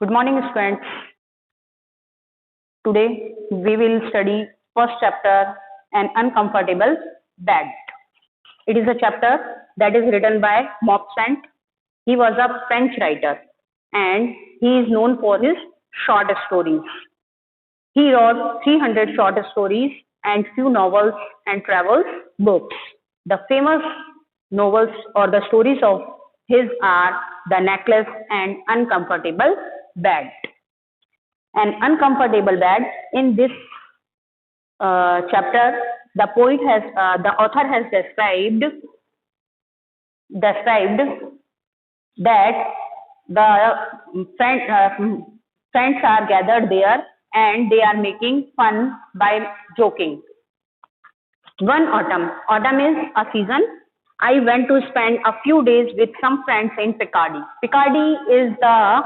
Good morning, students. Today we will study first chapter, An Uncomfortable Bed. It is a chapter that is written by Maupassant. He was a French writer and he is known for his short stories. He wrote 300 short stories and few novels and travel books. The famous novels or the stories of his are The Necklace and Uncomfortable Bed. An uncomfortable bed. In this chapter, the author has described that friends are gathered there and they are making fun by joking. One autumn. Autumn is a season. I went to spend a few days with some friends in Picardy. Picardy is the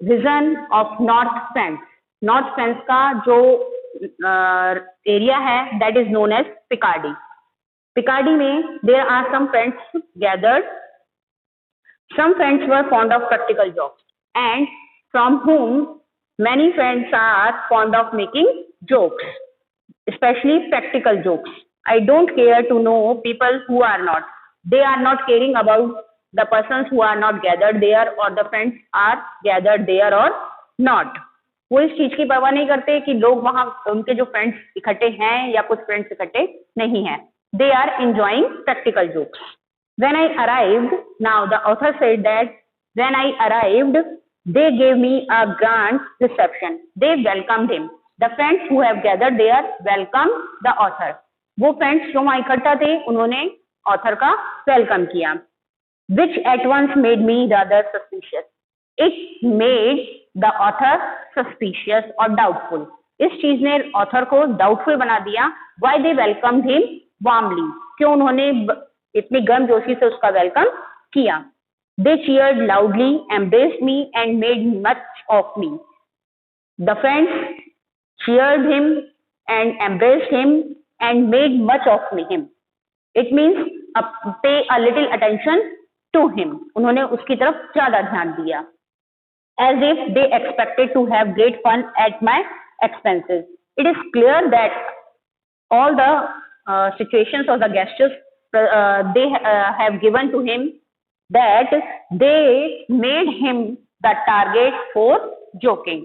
region of North France. North France का जो area है that is known as Picardy. Picardy में there are some friends gathered. Some friends were fond of practical jokes and from whom many friends are fond of making jokes, especially practical jokes. I don't care to know people who are not. They are not caring about the persons who are not gathered there or the friends are gathered there or not. वो इस चीज की परवाह नहीं करते कि लोग वहां उनके जो फ्रेंड्स इकट्ठे हैं या कुछ फ्रेंड्स इकट्ठे नहीं हैं. They are enjoying practical jokes. When I arrived, now the author said that when I arrived, they gave me a grand reception. They welcomed him. The friends who have gathered there welcomed the author. वो friends जो वहां इकट्ठा थे उन्होंने author का welcome किया. Which at once made me rather suspicious. It made the author suspicious or doubtful. इस चीज ने ऑथर को डाउटफुल बना दिया. Why they welcomed him warmly? क्यों उन्होंने इतनी गर्मजोशी से उसका वेलकम किया. They cheered loudly, embraced me and made much of me. The friends cheered him and embraced him and made much of him. It means pay a little attention to him. उन्होंने उसकी तरफ ज्यादा ध्यान दिया. As if they expected to have great fun at my expenses. It is clear that all the situations or the gestures they have given to him, that they made him the target for joking.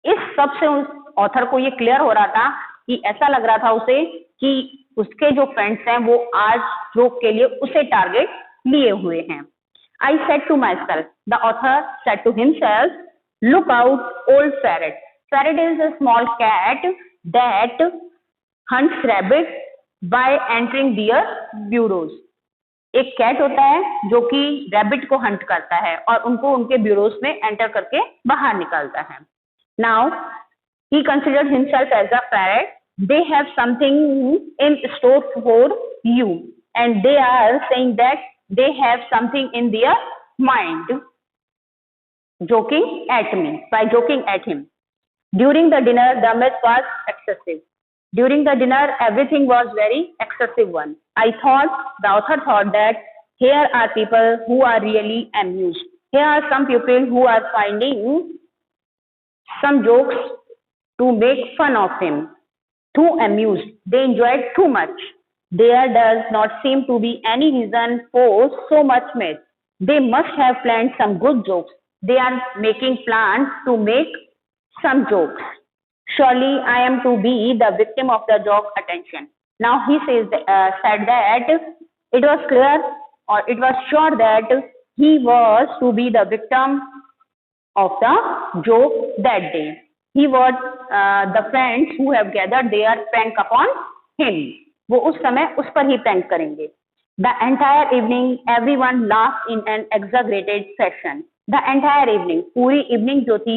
इस सब से उस author को ये clear हो रहा था कि ऐसा लग रहा था उसे कि उसके जो फ्रेंड्स हैं वो आज जोक के लिए उसे टारगेट लिए हुए हैं. I said to myself, the author said to himself, look out, old ferret. Ferret is a small cat that hunts rabbit by entering their burrows. एक कैट होता है जो कि रैबिट को हंट करता है और उनको उनके ब्यूरोज में एंटर करके बाहर निकालता है. Now he considered himself as a ferret. They have something in store for you and they are saying that they have something in their mind, joking at me, by joking at him. During the dinner, the mirth was excessive. During the dinner, everything was very excessive one. The author thought that here are people who are really amused. Here are some people who are finding some jokes to make fun of him. Too amused. They enjoyed too much. There does not seem to be any reason for so much mirth. They must have planned some good jokes. They are making plans to make some jokes. Surely I am to be the victim of the joke attention. Now he said that it was clear or it was sure that he was to be the victim of the joke that day. He was the friends who have gathered their prank upon him. वो उस समय उस पर ही prank करेंगे. The entire evening everyone laughed in an exaggerated fashion. The entire evening, पूरी evening जो थी,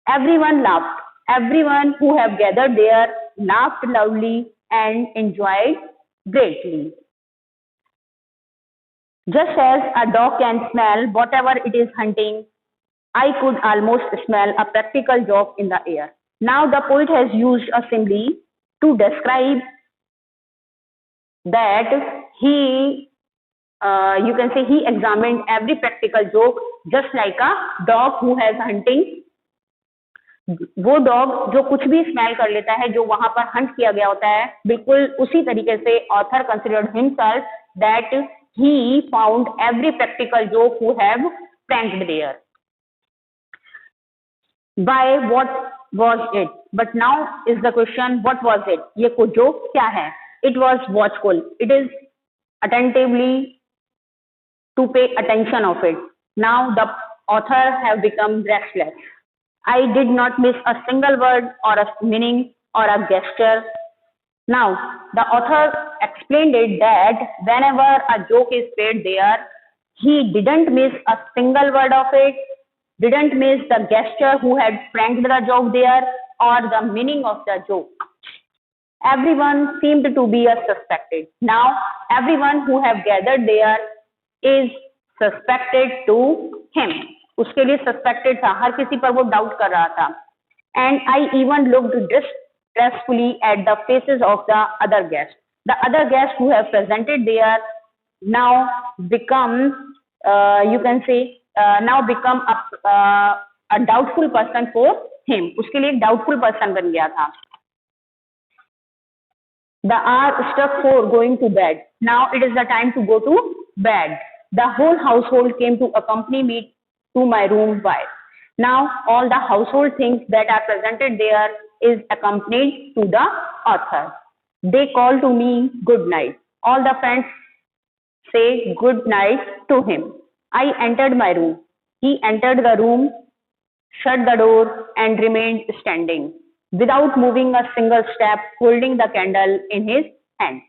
everyone laughed. Everyone who have gathered there laughed loudly and enjoyed greatly. Just as a dog can smell whatever it is hunting, I could almost smell a practical joke in the air. Now the poet has used a simile to describe that he you can say he examined every practical joke just like a dog who has hunting. वो dog जो कुछ भी smell कर लेता है, जो वहां पर हंट किया गया होता है, बिल्कुल उसी तरीके से author considered himself that he found every practical joke who have pranked there. By what was it? But now is the question, what was it? ये को joke क्या है? It was watchful. It is attentively to pay attention of it. Now the author have become restless. I did not miss a single word or a meaning or a gesture. Now the author explained it that whenever a joke is played there, he didn't miss a single word of it, didn't miss the gesture who had pranked the joke there or the meaning of the joke. Everyone seemed to be a suspected. Now everyone who have gathered there is suspected to him. उसके लिए suspected था, हर किसी पर वो doubt कर रहा था. And I even looked distressfully at the faces of the other guests. The other guests who have presented there now become, you can say, now become a doubtful person for him. उसके लिए एक doubtful person बन गया था. The hour struck for going to bed. Now it is the time to go to bed. The whole household came to accompany me to my room. Why? Now all the household things that are presented there is accompanied to the author. They call to me good night. All the friends say good night to him. I entered my room. He entered the room, shut the door, and remained standing without moving a single step, holding the candle in his hand.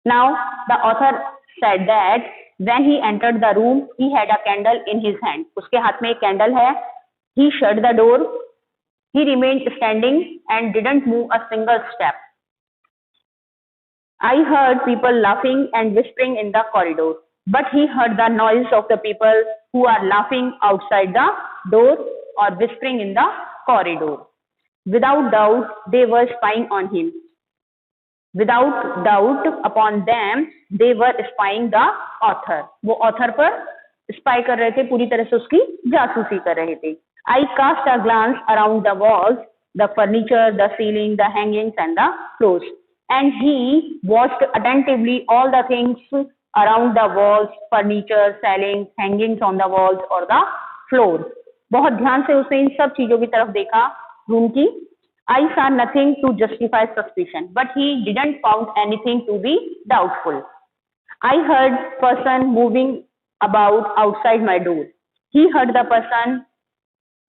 Now the author said that when he entered the room, he had a candle in his hand. उसके हाथ में एक candle है. He shut the door. He remained standing and didn't move a single step. I heard people laughing and whispering in the corridor, but he heard the noise of the people who are laughing outside the door or whispering in the corridor. Without doubt, they were spying on him. Without doubt upon them, they were spying the author. वो author पर spy कर रहे थे, पूरी तरह से उसकी जासूसी कर रहे थे. I cast a glance around the walls, the furniture, the ceiling, the hangings, and the floors, and he watched attentively all the things around the walls, furniture, ceilings, hangings on the walls or the floor. बहुत ध्यान से उसने इन सब चीजों की तरफ देखा room की. I saw nothing to justify suspicion, but he didn't found anything to be doubtful. I heard person moving about outside my door. He heard the person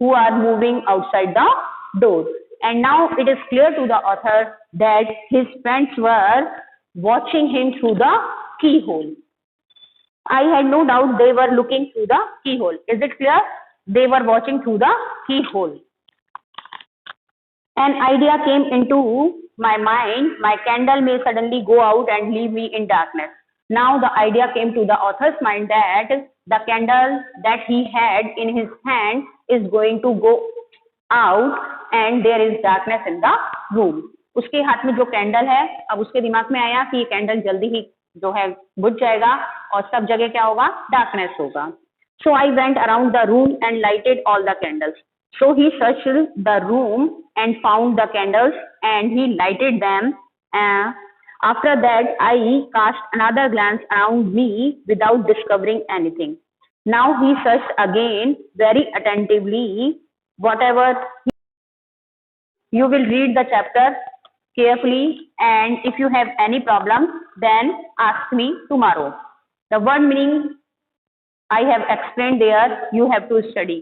who are moving outside the door. And now it is clear to the author that his friends were watching him through the keyhole. I had no doubt they were looking through the keyhole. Is it clear? They were watching through the keyhole. An idea came into my mind. My candle may suddenly go out and leave me in darkness. Now the idea came to the author's mind that the candle that he had in his hand is going to go out and there is darkness in the room. उसके हाथ में जो candle है, अब उसके दिमाग में आया कि ये कैंडल जल्दी ही जो है बुझ जाएगा और सब जगह क्या होगा, डार्कनेस होगा. So I went around the room and lighted all the candles. So he searched the room and found the candles and he lighted them. After that, I cast another glance around me without discovering anything. Now he searched again very attentively. Whatever you will read the chapter carefully, and if you have any problem, then ask me tomorrow. The word meaning I have explained there, you have to study.